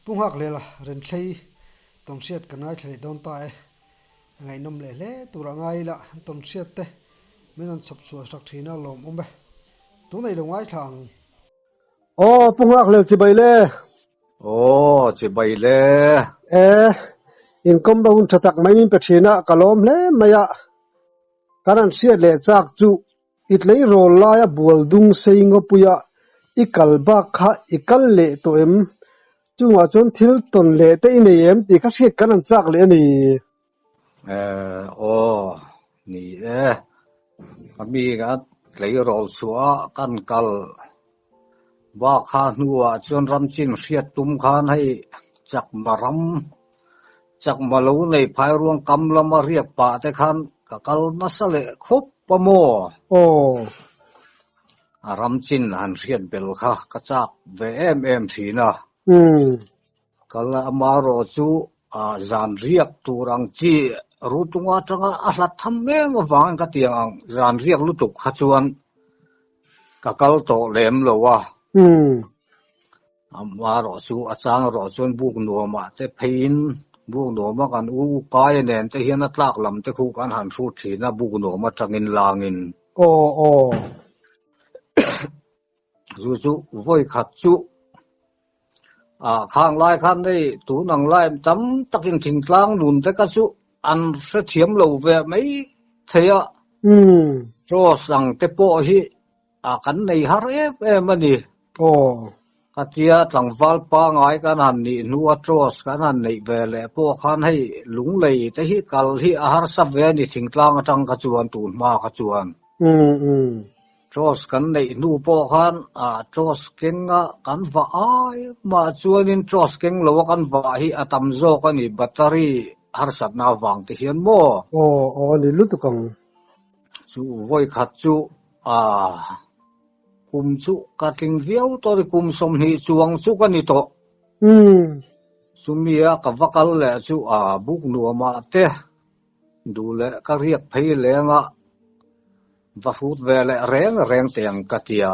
Punghak lela ren thlei ton siat kanai thlei don ta e ngai nom le hle tura ngai la ton siat te minan sop chu sak thina lom umbe tu nei lo ngai thang Punghak lel chi bai le. Chị bay lê. In kom da un thatak mai min pethina kalom hle maya. Karan siat le chak chu itlei rol la ya bual dung seingo puya ikal ba kha ikal le to em chunga chon thil ton le te nei em ti kha siat karan chak le ni. Nì mi gắt lấy rol xóa căn cal ba kha nua chon ram chin siat tum khan hay chắc mà lâu này phai ruang kam lama riak pa te khan ka kal masale khop pa mo ram chin han siat bel kha ka chak ve em thina kala amaro chu zan riak turang chi rutunga tanga ahlat thamme ma wang ka tiang zan riak lutuk khachuan ka kal to lem lowa amaro chu achang ro chon buk nuama te phein buk nuama kan u kai nen te hian atlak lam te khu kan han thu thina buk nuama tangin langin chu voi khat chu khang lai khan đây tu nang lai chấm takin thing tlang nun te ka chu an se thiam lo ve mai theya cho sang te po hi kan nei har em ani katia tlangwal pa ngai kan han ni nuwa tros kan han nei ve le po khan hei lung lei te hi kal hi har sa ve ni thing tlang atang ka chuan tu ma ka chuan Tros kan nei nu po khan tros kenga kan va ai ma chuanin tros keng lo kan va hi atam zo kan ni battery har sat na wang te hian mo ni lutukang chu voi khat chu kum chu kating viau to ri kum som hi chuang chu kan ni to sumia ka vakal le chu buk nuama te du le ka riak phei lenga và phút về lại reng tiếng katia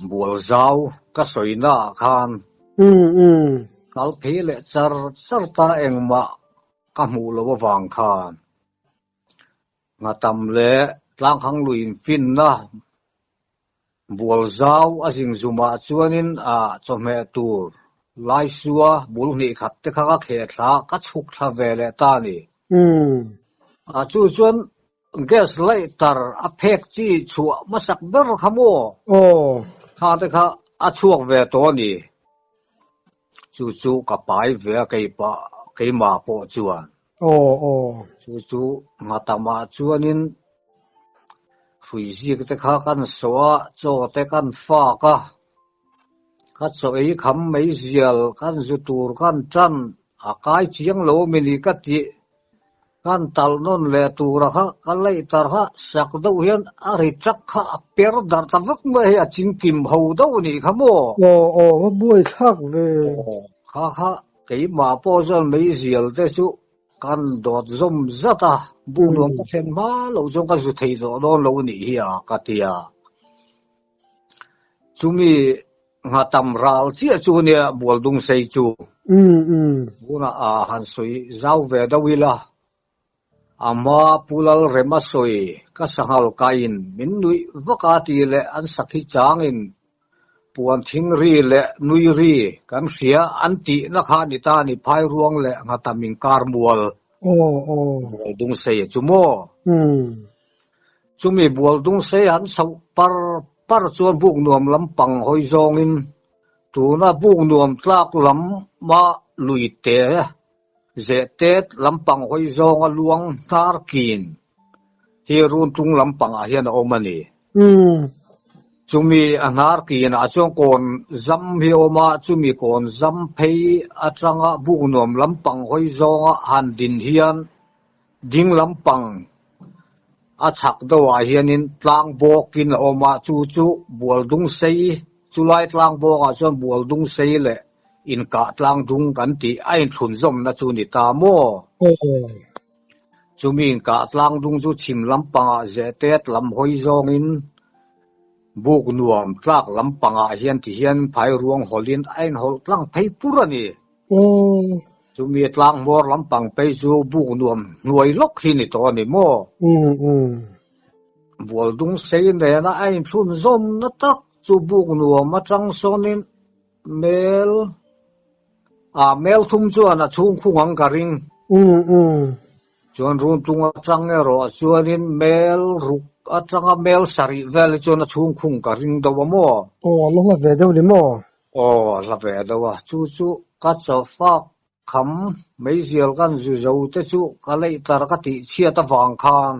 buol zau ka soina khan kal phe le char ta engma ka mu lo wang khan nga tam le tlang khang luin fin na buol zau asing zuma chuanin chome tur lai suwa bul ni khat te kha ka khe thla ka chuk thla ve le ta ni chu chuan gas lighter a phek chi chua masak ber khamo kha te kha a chuak ve to ni chu ka pai ve kai ma po chuan chu ngatama chuanin fuizi te kha kan soa cho te kan fa ka cho ei kham mai zial kan zu tur kan tran a kai chiang lo mini ka ti kan tal non le tura kha kalai tar kha sak do hian ari chak kha per dar tawak ma ya ching kim ho do ni khamo buai thak ve kha kei ma po zon mei zial te chu kan dot zom zata bu long ka chen ma lo zong ka zu thei zo do lo ni hi ka tia chumi nga tam ral chi chu ne bol dung sei chu buna han soi zau ve da wila ama pulal remasoi ka sangal kain minnui vakati le an sakhi changin puan thingri le nuiri kan ria anti na kha ni ta ni phai ruang le ngatamin karmual dung sei chumo chumi bual dung sei an sau par chuan buk nuam lampang hoi zongin tuna buk nuam tlak lam ma luite zetet lampang hoi zonga luang tar kin hi run tung lampang a hian omani chumi anar kin a chong kon zam hi oma chumi kon zam phei atanga bunom lampang hoi zonga han din hian ding lampang a chak do a hianin tlang bokin oma chu bualdung sei chulai tlang bok a chon bualdung sei le in ka tlang dung kan ti ain thun zom na chu ni ta mo chumi in ka tlang dung chu chim lampang a zetet lam hoi zong in buk nuam tlak lampanga hian ti hian phai ruang holin ain hol tlang phei purani chumi tlak mor lampang pe chu buk nuam nuai lok hi ni to ni mo bol dung sei ne na ain thun zom na tak chu buk nuam atang sonin mel mel thum chuan a chung khungang karing chuan run tung atang ero chuanin mel ruk atanga mel sari vel chuan a chung khung karing dawa mo lo la ve do ni mo la ve dawa chu ka cha fa kham mấy zial kan zu zo te chu ka lei tar ka ti chia ta wang khan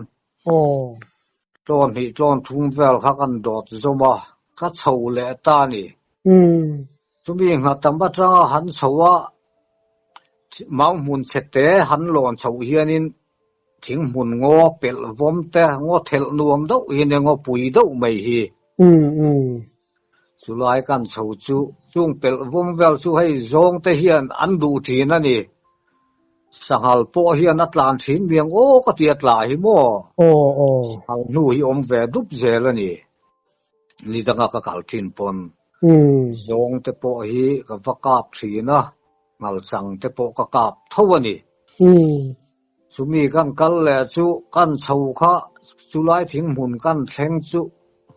ton hi ton thum vel kha kan dot zoma ka chho le ta ni chumi nga tamba cha han chowa mau mun chete han lon chho hianin thing mun ngo pel vom te ngo thel nuam do hin ngo pui do mai hi chulai kan chho chu chung pel vom vel chu hei zong te hian an du thin ani sahal po hian atlan thin miang ka ti atla hi mo al nu hi om ve dup zel ani ni danga ka kal thin pon zong te po hi ka vakap thina ngal chang te po ka kap thawani sumi kan kal le chu kan chho kha chulai thing mun kan thleng chu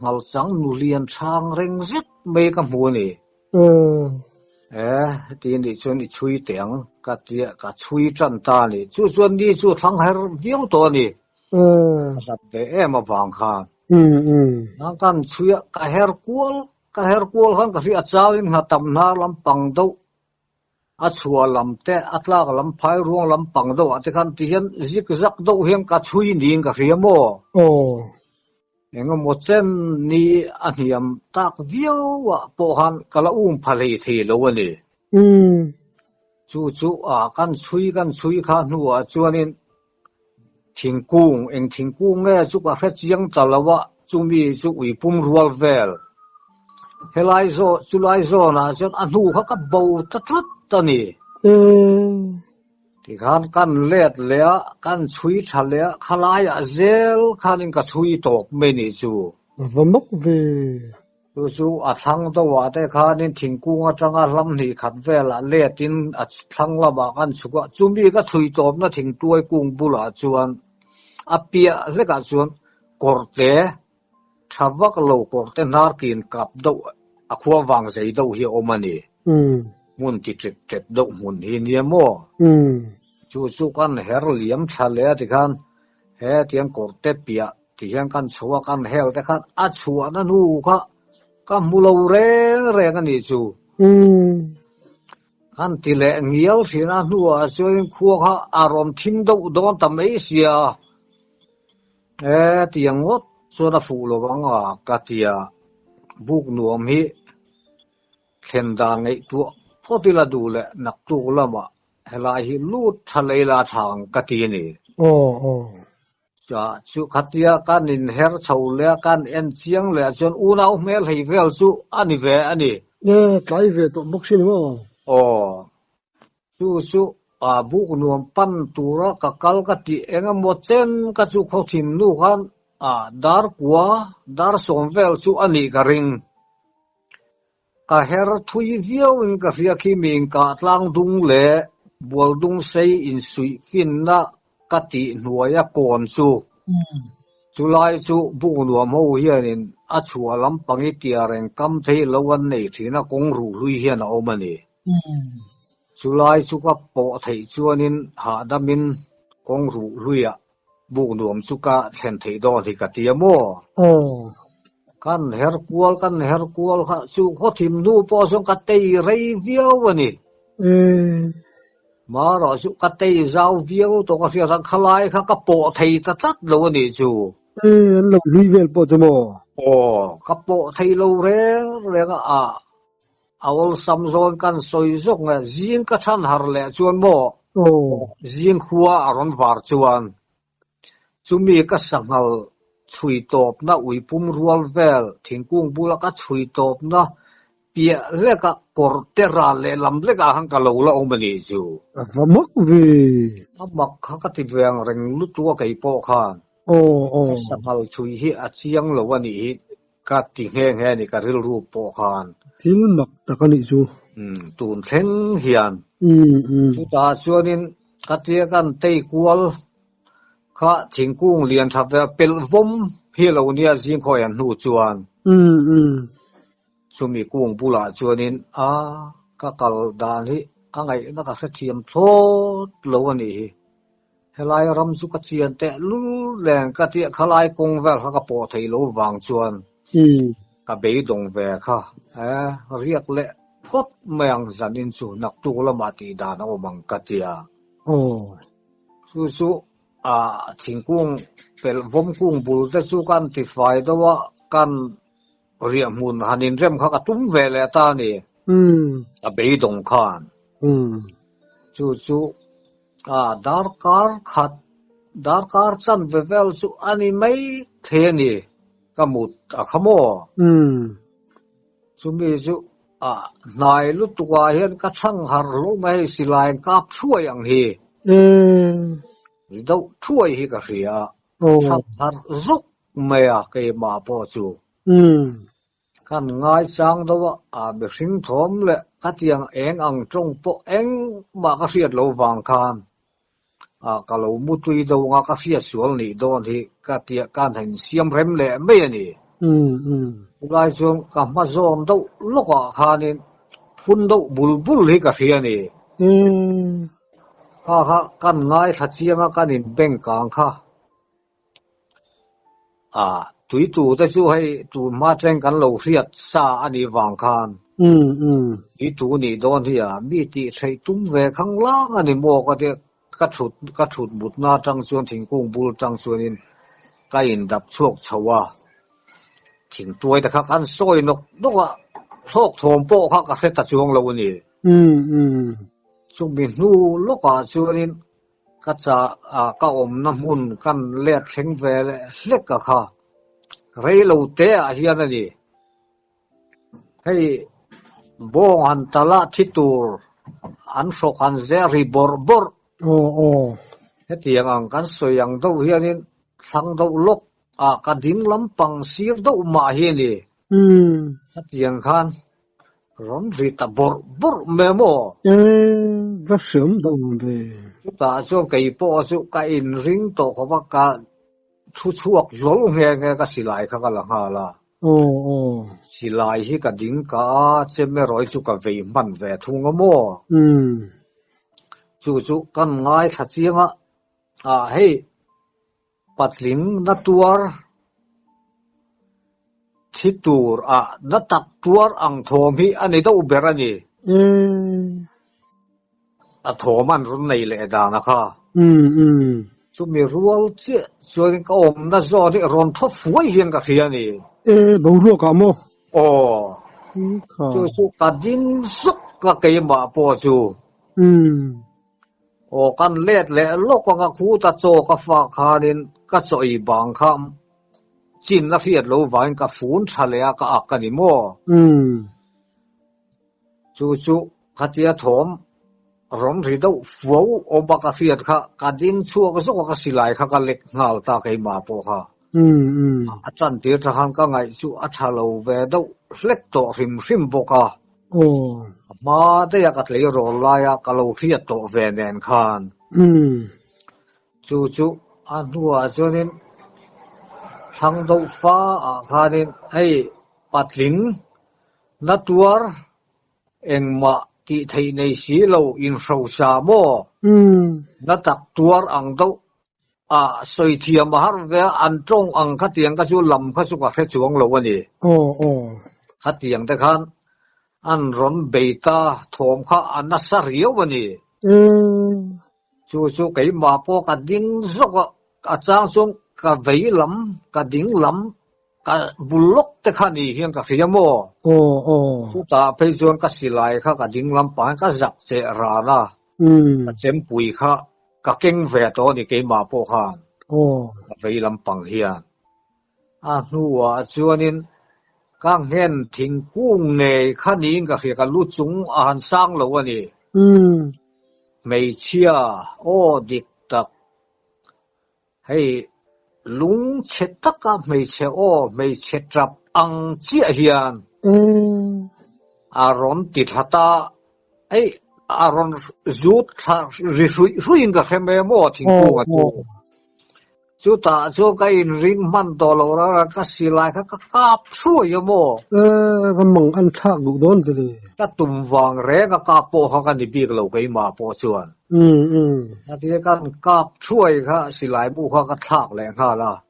ngal chang nu lian thang reng zet me ka mu ni ti ni chuan ni chui teng ka tia ka chui chan ta ni chu chuan ni chu thang her viau to ni sat te ema wang kha nang kan chui ka her kual han ka fi a chawin ha tam na lampang do a chua lam te atlak lam phai ruang lampang do ate kan ti hian zik zak do hian ka chui ning ka riamo engemaw chen ni a hniam tak viawa pawh han kala phalei thei lo ani chu kan chui kha hnuah chuanin thingkung nge chu ka hre chiang chalawa chumi chu uipum rual vel helai zo chulai zo na chuan a hnu kha ka bo tatlat ani thì kan let le kan chui thale khalai a zel khanin ka chui tok me ni chu vamok ve chu a thang to wa te khanin thingkung atanga lam ni khat vela letin a thang lama kan chuka chumi ka chui top na thing tuai kung bula chuan apia le ka chuan korte thavak lo korte nar kin kap do akhuwa wang sei do hi omani mun ti trep do mun hi ni mo chu kan her liam thale ti khan he tiang korte pia ti hian kan chhuwa kan hel te khan a chhuwa na nu kha ka mulo re ka ni chu kan ti le ngial thina nuwa chuin khuwa kha arom thim do don tam ei sia tiang ngot chuna fu lo wanga ka tia buk nuam hi khen da ngei tu photila du le nak tu lama helai hi lut thaleila thang ka ti ni cha chu khatia kan in her chho le kan en chiang le chon unau mel hei vel chu ani ve ani tlai ve to bok sin mo chu buk nuam pan tura ka kal ka ti engemaw chen ka chu kho thim nu khan dar som vel chu ani ka ring ka her thui viau in ka ria khi ming ka tlang dung le bol dung sei in sui fin na ka ti hnuaya kon chu chulai chu bu nuam ho hianin a chua lampangi tiareng kam thei lowan nei thina kong ru hlui hian a omani chulai chu ka po thei chuanin ha damin kong ru hluia bu nuam chu ka thlen thei do thi ka tiamo kan her kual kha chu kho thim nu po song ka tei rei viau ani mà rồi chú cái tay giao viêu tôi có việc rằng khai khác cái bộ thầy ta tắt đâu anh chú lâu lui về bộ cho mò cái bộ thầy lâu re awal samzon kan soi zok nga zin ka than har le chuan mo zin khuwa aron var chuan chumi ka sangal chui top na uipum rual vel thingkung bula ka chui top na pia le ka kortera le lam le ka hang ka lo la omani chu vamok ve amak kha ka ti veng reng lu tu kai po khan sangal chui hi a chiang lo ani ka ti nghe ni ka ril ru po khan thil mak takani chu tun thleng hian chu ta chuanin ka tia kan tei kual kha thingkung lian tha ve pel vom hi lo nia jing khoi an nu chuan chumi kung bula chuanin ka kal dan hi angai na ka thiam thlot lo ani helai ram chu ka chian te lu leng ka tia khalai kung vel ka po thei lo wang chuan ka be dong ve kha riak le khop meng zanin chu nak tu la ma ti da na omang ka tia chu thingkung pel vom kung bul te chu kan ti fai dawa kan riam mun hanin rem kha ka tum ve le ta ni ka be dong khan chu dar kar chan ve vel chu ani mai the ni ka mut khamo chu mi chu nai lu tuwa hian ka thang har lo mai silai kap thuai ang hi dau thuai hi ka ria thang har zuk maya ke ma po chu kan ngai chang dawa be hring thom le ka tiang eng ang trong po eng ma ka riat lo wang khan ka lo mu tui do nga ka riat sual ni don hi ka tia kan han siam rem le me ni lai chung ka ma zon do loka khanin pun do bulbul hi ka ria ni kha kan ngai tha chianga kan in beng kang kha tui tu te chu hai tu ma chen kan lo riat sa ani wang khan i tu ni don hi mi ti thei tum ve khang lang ani mo ka te ka thut mut na tang chuan thingkung bul tang chuanin ka in dap chuak chawa thing tuai ta kha kan soi nok noka thok thom po kha ka hret ta chuang lo ni chumi nu loka chuanin ka cha ka om na mun kan let thleng ve le hlek ka kha rei lo te hian ani hei bong han tala thitur an sok han zeri bor hetiang ang kan soyang do hianin thang do lok ka ding lampang sir do ma hi ni hetiang khan ron ri ta bor memo va sớm do ve ta cho kai po chu ka in ring to khawa ka thu chuak lol nge ka silai kha ka la ha la silai hi ka ding ka cheme roi chu ka vei man ve thunga mo chu kan ngai tha chianga hei patling na tuar thitur na tak tuar ang thom hi ani do berani thoman run nei le da na kha chu mi rual che chuan ka om na zo ri ron tho fuai hian ka khia ni bo ro ka mo chu ka din suk ka ke ma po chu kan let le lok ka khu ta cho ka fa khanin ka choi bang kham chin na fiat lo wain ka phun thale ka akani mo chu khatia thom rom ri do fuo oba ka fiat kha ka din chu ka so ka silai kha ka lek ngal ta kai ma po kha chan tir tha han ka ngai chu a thalo ve do hlek to hrim boka ma de ya ka tle ro la ya ka lo fiat to ve nen khan chu anua chuanin thang do fa khanin hei patling na tuar engma ti thei nei si lo in ro sa mo na tak tuar ang do soi thiam har ve an tong ang kha tiang ka chu lam kha chu ka hre chuang lo ani kha tiang te khan an ron beita thom kha an na sa riau ani chu kai ma po ka ding zok a chang chung ka vei lam ka ding lam ka bulok te khani hian ka khiamo chu ta phei chuan ka silai kha ka ding lam pa ka zak che ra na ka chem pui kha ka keng ve to ni ke ma po khan ka vei lam pang hian nuwa chuanin ka ngen thing kung nei khani ka khia ka lu chung an sang lo ani mei chia dik tak hei lung chết tất cả mấy chết ô mấy chết trap ang chia hiền Aaron tít hata ấy Aaron rút rui cái khem em ô thình cuồng à chú ta chú cái ring man đô lô ra cái xì lại cái cáp xuôi em ô cái mong ăn thác đủ đốn rồi cái tụm vàng rẽ cái cáp po cái này bị cái lầu cái mà po chuan thì cái cáp xuôi cái xì lại bu cái thác lên ha là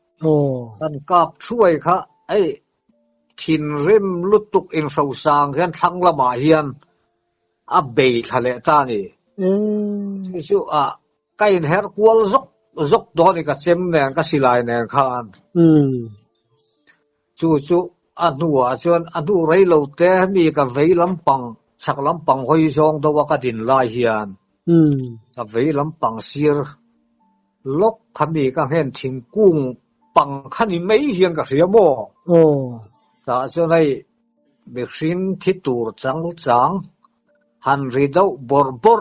cái cáp xuôi cái ấy thiên rim lút tục in sâu sang hiện thăng là mà hiện à bể thà lệ ta nè chú cái hết quál dốc đó thì cái chém này cái xì lại này khan chú anh nu rây lâu té mi cái vây lắm bằng chắc lắm bằng hơi giông đâu cái đình lại hiện cái vây lắm bằng xir lốc cái mi cái hiện thiên cung bằng khăn đi mấy hiện cái gì mò ta cho này việc xin thiết tủ trắng han ri đâu bor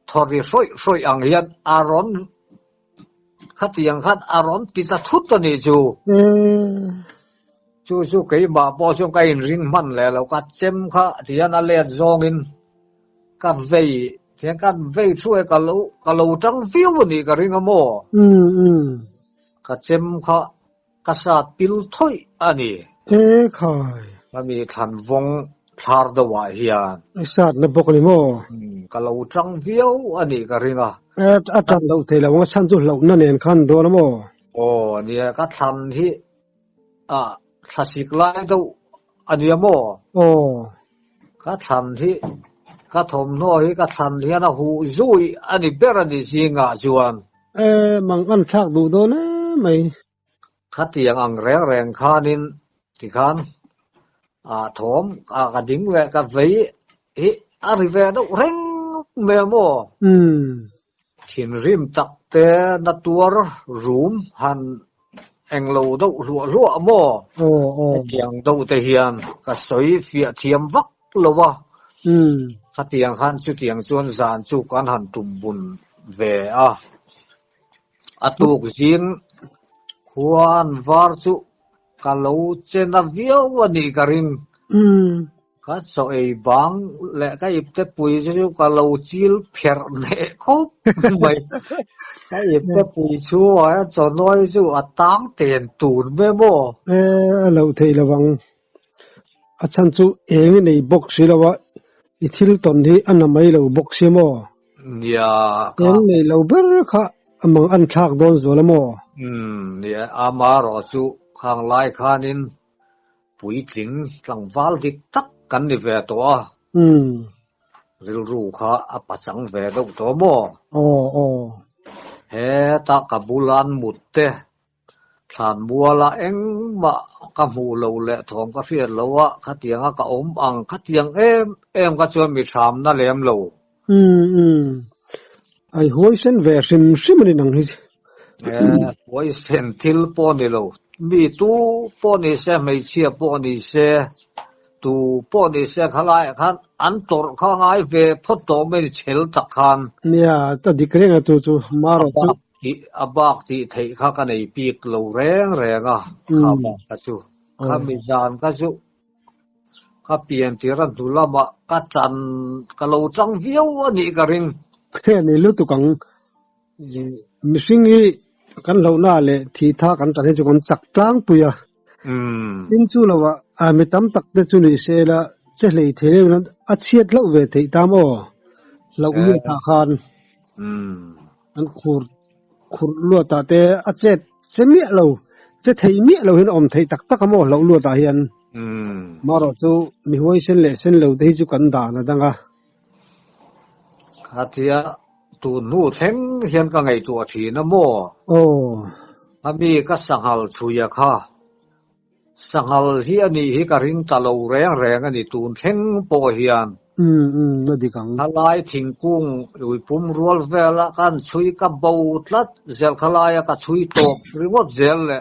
thori soi ang hian Aaron khát tiếng khát Aaron thì ta thút cho này chú cái mà bao nhiêu cái ring man lẽ là cái chém khá thì anh lên zong in cái vây thì cái vây xuôi cái lầu trắng phiêu này cái ring mò cái chém khá cái sát pil thôi anh khai mà mi thành vong thar đó vậy hiền sát nó bốc đi mò cái lầu trắng phiêu anh cái ring trăng lâu thì là một sản xuất lâu nó nên khăn đó mò nè cái thành thì thật sự lại đâu anh em mò cái thành thì cái thùng nói cái thành thì nó hú rui anh em biết anh gì ngã chuan mang ăn khác đủ đó nè mày cái tiếng ăn rèn khan nên thì khan thom cái đỉnh về cái vây anh về đâu rèn mè mò thiên rim tắc té na tuar room han anh lâu đâu lụa mò tiếng đâu te hiền cái soi phía thiêm vắc lâu cái tiếng han chú tiếng chuan zan chú quan han tum bun về tuộc riêng khoan var chú cái lâu trên na viêu anh cái ring cái soi bang lệ cái ip te pui chú cái lâu chill phèr lệ khóc mày cái ip te pui chú cho nói chú tăng tiền tùn với mò lâu thì là bằng chân chú em này bốc xí là vậy ít tuần thì anh làm mấy lâu bốc xí mò em này lâu bớt khá mang ăn khác đón rồi là mò ama rồi chú hàng lai khanin pui tính thằng val thì tắc cần đi về tổ ru kha apa chang về đâu tổ mò he ta ka bulan mutte than mua la eng ma ka mu lo le thong ka fiat lo wa kha tianga ka om ang kha tiang em ka chuan mi tham na lem lo ai hoi sen về sim ni nang hi hoi sen til po ni lo mi tu po ni se mai chia po ni se tu po ni se khalai khan an tor kha ngai ve phot to me chel tak khan nia ta dikrenga tu maro tu abak ti thei kha ka nei pik lo reng a kha ba ka chu kha mi jan ka chu kha pian ti ran tu lama ka chan ka lo chang viau ani ka ring khe ni lu tu kang missing hi kan lo na le thi tha kan tan chu kon chak tlang puya tin chu lawa mi tam tak te chu ni se la che lei the le a chiat lo ve thei tam o lo ni tha khan an khur lu ta te a che mi lo che thei mi lo hin om thei tak tak mo lo lu ta hian ma ro chu mi hoi sen le sen lo te chu kan da na danga hatia tu nu theng hian ka ngai tu thi na mo ami ka sanghal chuya kha sanghal hi ani hi ka ring ta lo reng ani tu theng po hian nó đi cẳng halai thingkung ui pum rual vela kan chui ka bo tlat zel khalaya ka chui tok remote zel le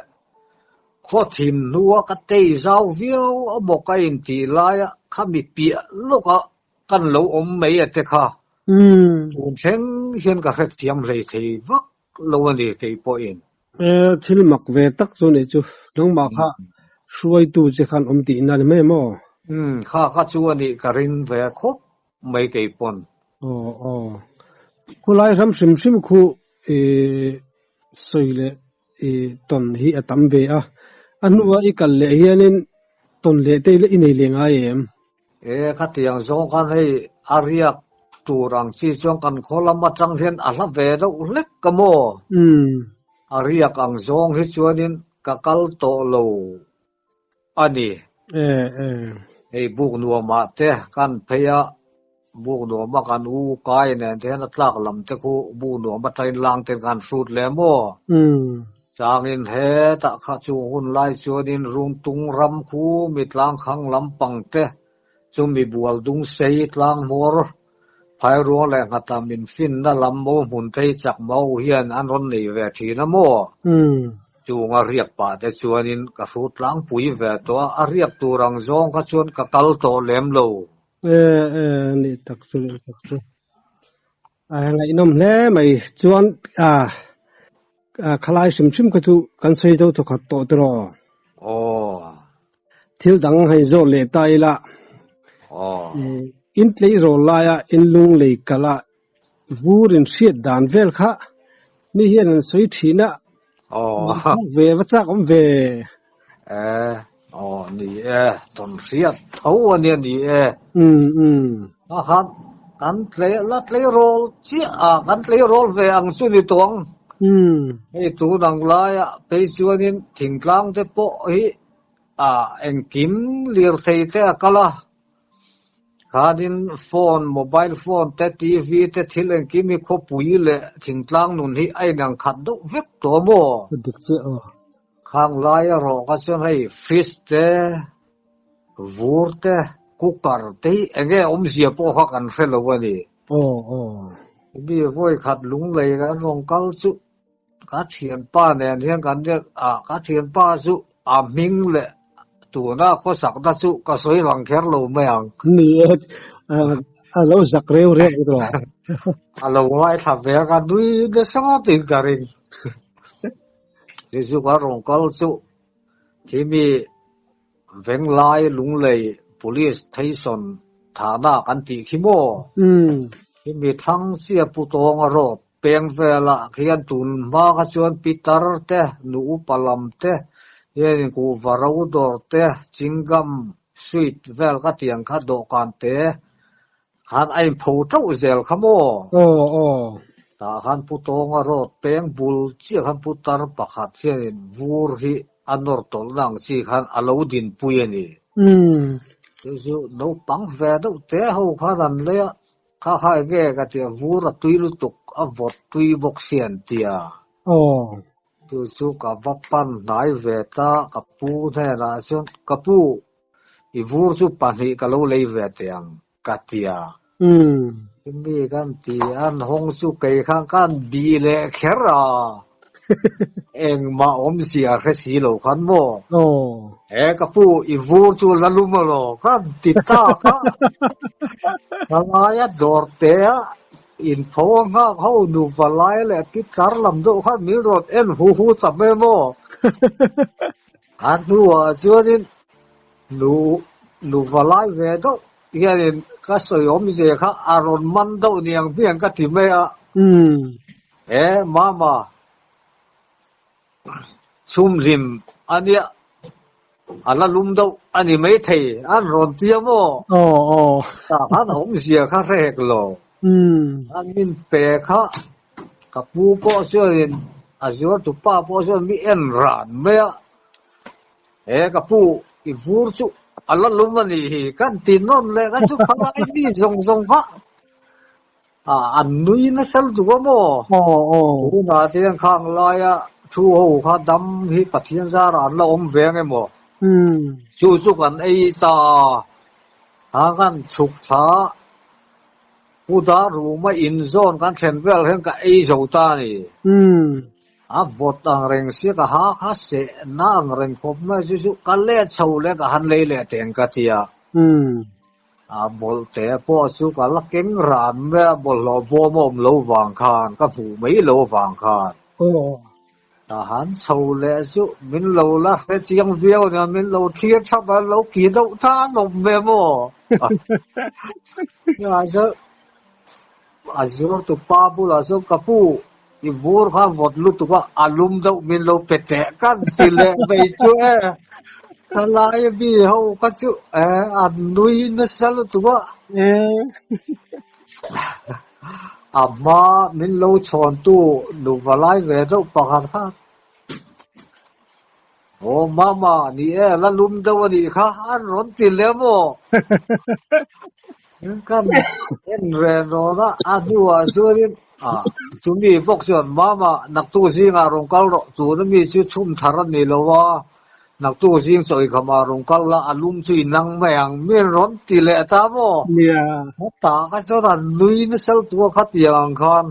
kho thim nuwa ka tei zau viau abo ka in ti laya khami pia loka kan lo om mei ate kha tu theng hian ka khet thiam lei thei vak lo ani thei po in thil mak ve tak chu ni chu nang ma kha suai tu che khan ti na le me mo kha chu ani karin ve khop mai ke pon kulai ram sim khu soile ton hi atam ve a anwa ikal le hianin ton le te le inei le nga em kha tiang zong khan hei ariak turang chi chong kan kholam atang hian ala ve do lek kamo ariak ang zong hi chuanin kakal to lo ani ei buk nuama te kan pheya buk nuama kan u kai nen te na tlak lam te khu buk nuama train lang te kan fruit le mo changin he ta kha chu hun lai chuanin rung tung ram khu mitlang khang lampang te chumi bual dung sei tlang mor phai ro le ngata min fin na lam mo mun thei chak mau hian an ron nei ve thina mo chu nga riak pa te chuanin ka fruit lang pui ve to a riak turang zong ka chuan ka kal to lem lo ni tak chu ngai nom hle mai chuan khalai sim ka chu kan sei do to khat to tro thil dang hai zo le tai la in tlei ro la ya in lung le kala vurin siat dan vel kha mi hian an soi thina ve wa chak om ve ni ton siat thau ani ni khan kan tlei rol chi kan tlei rol ve ang chu ni tong ei tu dang la ya pe chuanin thingtlang te po hi engkim lir thei te akala khadin phone mobile phone te tv te thil engkim mi kho pui le thingtlang nun hi ai nang khat do vek to mo dik che khang lai ro ka chuan hei fish te vur te cooker te enge zia po kha kan fel awani bi voi khat lung lei ga rong kal chu ka thian pa nen hian kan de ka thian pa chu ming le tu na kho sak da chu ka soi lang kher lo meang ni lo zak reu tro alo lai tha ve ka dui de sa ti garing jesu ka rong kal chu kimi veng lai lung lei police station thana kan ti khimo kimi thang sia pu tong ro peng vela khian tun ma ka chuan pitar te nu palam te yen ku varau dor te chingam sweet vel ka tiang kha do kan te han ai pho thau zel khamo ta han pu tong ro peng bul chi han pu tar pakhat hian vur hi anor tol nang chi khan alo din puiani chu no pang ve do te ho kha ran le kha hai ge ka ti vur tui lu tuk a vot tui bok sian tia chu ka vapan nai ve ta ka pu the la chon ka pu I vur chu pani ka lo lei ve tiang ka tia mi kan ti an hong chu kai khang kan bi le khera eng ma om sia kha si lo khan mo ka pu I vur chu la lu mo lo kan ti ta ka ya dor te in pho nga ho nu va lai le ki kar lam do kha mi rot en hu chap me mo an nu chu din nu va lai ve do hian ka soi om je kha aron man do niang piang ka ti me a mama sum lim ania ala lum do ani mai thei an ron tia mo ta han hom sia kha rek lo an min pe kha ka pu po chuan azur tu pa po chuan mi en ran me ka pu I vur chu ala lum ani kan tin non le ka chu phanga ni zong kha an nui na sal du mo u na tiang khang la ya thu ho kha dam hi pathian za ran la om ve nge mo chu kan ei ta ha kan chuk tha u da ru ma in zone kan thlen vel hen ka ei zo ta ni vot ang reng sia ka ha se na ang reng khop ma chu ka le chho le ka han le teng ka tia bol te po chu ka la keng ran me bol lo bo mom lo wang khan ka pu mai lo wang khan ta han sâu lệ chú mình lâu là cái chiang viêu nè mình lâu thiệt sắp là lâu kỳ đâu ta nộp về mò nhưng mà giờ tụ pa bu là số kapu i vor kha vot lu tụ qua alum đâu mình lâu pete kan chỉ lệ về chú lại bị hậu các chú ăn nuôi nó sao tụ qua amma min lo chon tu nu valai ve do pakhat ha o mama ni la lum do ni kha an ron ti le mo kan en re no na adu a surin chu mi bok sion mama nak tu zinga rong kal ro chu na mi chu chum tharan ni lo wa nak tu zing soi khama rong kal la alum chui nang mayang mi ron ti le ta mo yeah ta ka cho da nui na sel tu kha tiang khan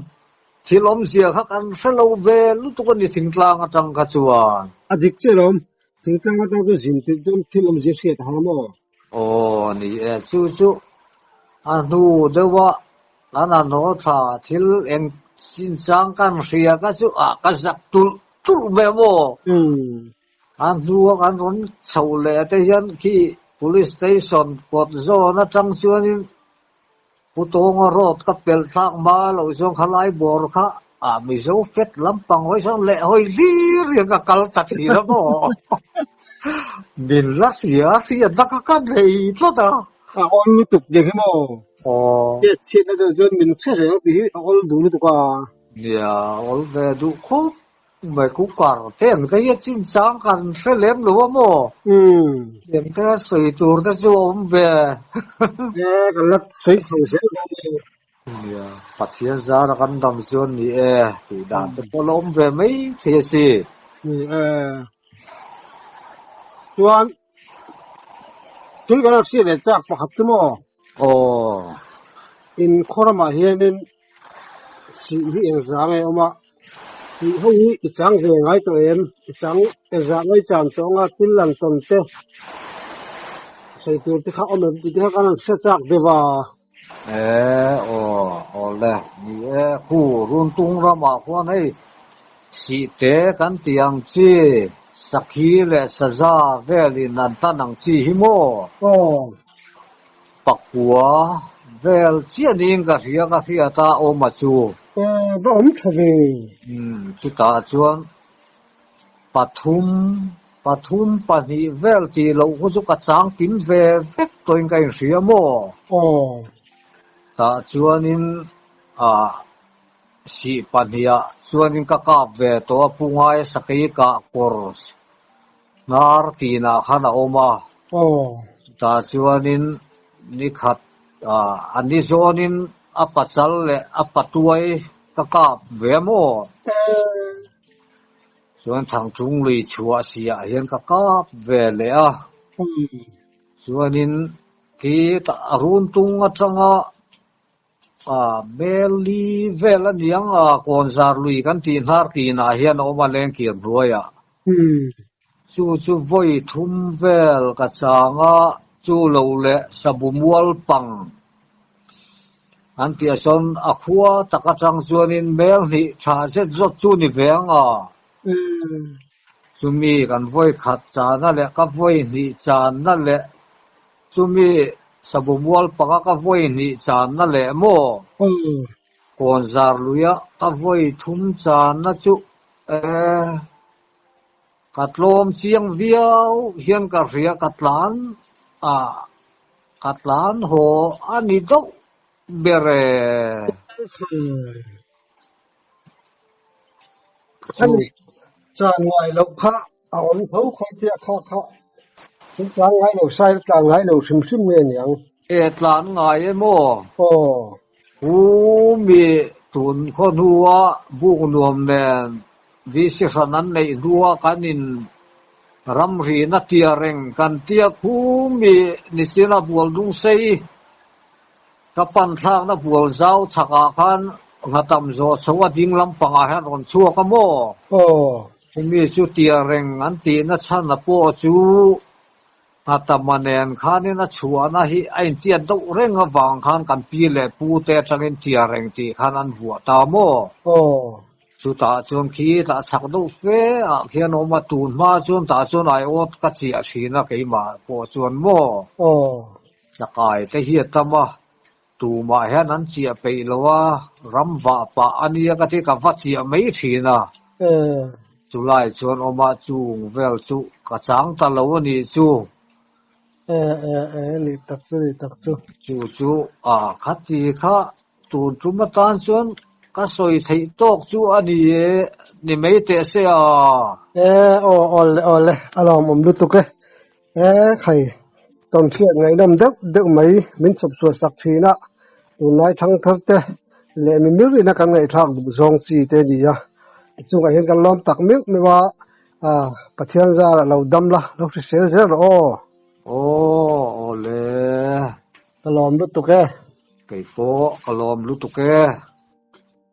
thilom sia kha kan selo ve lu tu ni thing tlang atang ka chuan adik chelom tingtang ta ko zin ti dum thilom je se ta mo o ni chu nu de wa ana no tha thil en sin chang kan ria ka chu ka zak tu be mo nu kan ron chau le te hian ki police station kot zo na chang chuan putong rot ka pel thak ma lo zong khalai bor kha mi zo fet lampang hoi sang le hoi lir ya ka kal ta thi la mo bin la sia da ka kan lei tlo da on lu tuk je mo je che na do jon min che re bi ol du lu ka ya ol ve du ko mai ku kar teng ka ye chin chang kan se lem lo mo em ka soi tur da jo ve ka lat sei sei se ya pathian za ra kan dam chuan ni ti dan te polom ve mai the si chuan tui kana si le chak pa khat mo in khorama hianin si hi eng zang e oma si hoi i chang ve ngai to em i chang e za ngai chan chonga tin lang tom te sei tur te kha om ti te kana se chak dewa le ni khu run tung ra ma khuan ei si te kan tiang chi sakhi le saza veli nan tanang chi hi mo pakua vel chianin ka ria ta o ma chu va om thave chu ta chuan pathum pani vel ti lo khu chu ka chang tin ve vek toin kai ria mo ta chuanin si pania chuanin ka ve to pungai sakai ka kor nar tina khana oma ta chuanin ni khat ani zonin apachal le apatuai ka ve mo chuan thang chung lui chua sia hian ka ve le chuanin ki ta run tung atanga meli vela niang konzar lui kan ti nar tina hian oma leng kiam ruaya chu voi thum vel ka changa chu lo le sabumual pang an ti son akhua taka chang chuanin mel ni tha se zot chu ni venga chumi kan voi khat chana le ka voi ni chana le chumi sabumual panga ka voi ni chana le mo konzar luya ka voi thum chana chu katlom chiang viau hian ka ria katlan ho ani do bere ani chang ngai lo kha on thau khoi tia kha chang ngai lo sai chang ngai lo sim me niang tlan ngai mo mi tun khon huwa bu nuam nen vi si sanan nei ruwa kanin ramri na tia reng kan tia mi ni sina bual dung sei kapan thang na bual zau chaka khan ngatam zo chawa ding lampang a han ron chua ka mo mi chu tia reng an ti na chan na po chu atamanen khanin na chua na hi ain tia do reng awang khan kan pi le pu te changin tia reng ti khan an bua ta mo chú ta chuan khi ta chak do fe a khian oma tun ma chuan ta chuan ai ot ka chi a thina keima po chuan mo sakai te hi tama tu ma hian an chi a pe lowa ramwa pa ania ka ti ka va chi a mei thina chulai chuan oma chung vel chu ka chang ta lo ani chu li tak chu chu a khati kha tun chu ma tan chuan ka soi thei tok chu ani e ni mei te se a ole alom lu tu ke khai ton thiat ngai nam deuh mai min sop su sak thina tu nai thang thar te le mi mi na kan ngai thak bu zong chi te ni ya chu ga hen kan lom tak mi wa pathian za lo dam la lo sel zer ole alom lu tu ke kai fo alom lu tu ke